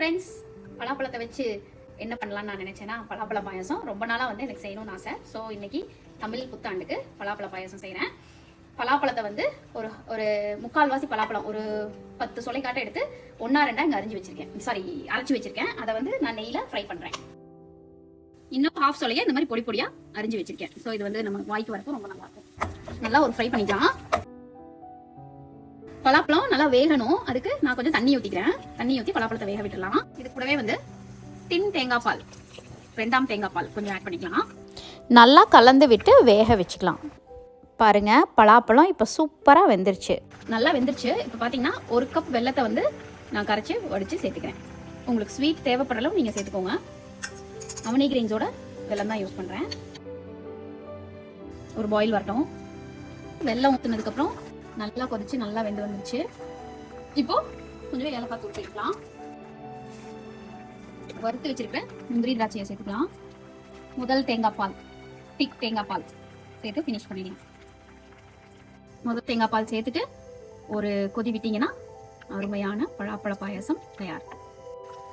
Friends, பலாப்பழத்தை வச்சு என்ன பண்ணலாம்னு நான் நினைச்சேன்னா பலாப்பழ பாயாசம் ரொம்ப நாளாக வந்து எனக்கு செய்யணும்னு ஆசை. ஸோ இன்னைக்கு தமிழ் புத்தாண்டுக்கு பலாப்பழ பாயாசம் செய்கிறேன். பலாப்பழத்தை வந்து ஒரு ஒரு முக்கால்வாசி பலாப்பழம் ஒரு 10 சொலைக்காட்டை எடுத்து 1-2 இங்கே அரைச்சி வச்சிருக்கேன். அதை வந்து நான் நெய்யில் ஃப்ரை பண்ணுறேன். இன்னும் ஹாஃப் சொலையை இந்த மாதிரி பொடி பொடியாக அரிஞ்சு வச்சிருக்கேன். ஸோ இது வந்து நம்ம வாய்க்கு வரப்போ ரொம்ப நல்லாயிருக்கும். நல்லா ஒரு ஃப்ரை பண்ணிக்கலாம். பலாப்பழம் நல்லா வேகணும். அதுக்கு நான் கொஞ்சம் தண்ணி ஊற்றிக்கிறேன். தண்ணி ஊற்றி பலாப்பழத்தை வேக விட்டுடலாம். இது கூடவே வந்து டின் தேங்காய் பால், 2ஆம் தேங்காய் பால் கொஞ்சம் ஆட் பண்ணிக்கலாம். நல்லா கலந்து விட்டு வேக வச்சுக்கலாம். பாருங்க, பலாப்பழம் இப்போ சூப்பராக வெந்துருச்சு. நல்லா வெந்துருச்சு. இப்போ பார்த்தீங்கன்னா 1 கப் வெல்லத்தை வந்து நான் கரைச்சி வடித்து சேர்த்துக்கிறேன். உங்களுக்கு ஸ்வீட் தேவைப்படுற அளவு நீங்கள் சேர்த்துக்கோங்க. அவனி கிரெயின்ஸோட வெல்லம் தான் யூஸ் பண்ணுறேன். ஒரு பாயில் வரட்டும். வெல்லம் ஊற்றுனதுக்கப்புறம் நல்லா கொதிச்சு நல்லா வெந்து வந்துருச்சு. இப்போ கொஞ்சம் ஏலக்காய் தூள் சேர்த்துக்கலாம். வறுத்து வச்சிருக்கேன் முந்திரி திராட்சையை சேர்த்துக்கலாம். முதல் தேங்காய் பால், திக் தேங்காய் பால் சேர்த்து ஃபினிஷ் பண்ணிடலாம். முதல் தேங்காய் பால் சேர்த்துட்டு ஒரு கொதி விட்டீங்கன்னா அருமையான பலாப்பழ பாயாசம் தயார்.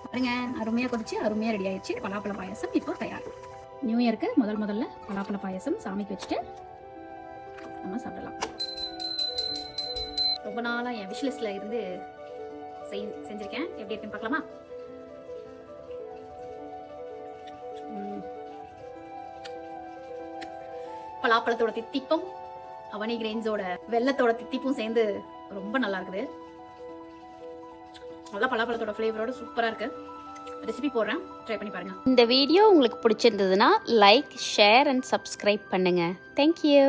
பாருங்க, அருமையா கொதிச்சு அருமையா ரெடி ஆயிடுச்சு. பலாப்பழ பாயாசம் இப்போ தயார். நியூ இயருக்கு முதல்ல பலாப்பழ பாயாசம் சாமிக்கு வச்சுட்டு நம்ம சாப்பிடலாம். ரொம்ப நாளாக என் விஷ் இருந்து செஞ்சிருக்கேன். எப்படி இருக்குன்னு பார்க்கலாமா? பலாப்பழத்தோட தித்திப்பும் அவனி கிரெயின்ஸோட வெல்லத்தோட தித்திப்பும் சேர்ந்து ரொம்ப நல்லா இருக்குது. நல்லா பலாப்பழத்தோட ஃப்ளேவரோட சூப்பரா இருக்கு. ரெசிபி போடுறேன், ட்ரை பண்ணி பாருங்க. இந்த வீடியோ உங்களுக்கு பிடிச்சிருந்ததுன்னா லைக், ஷேர் அண்ட் சப்ஸ்கிரைப் பண்ணுங்க. தேங்க்யூ.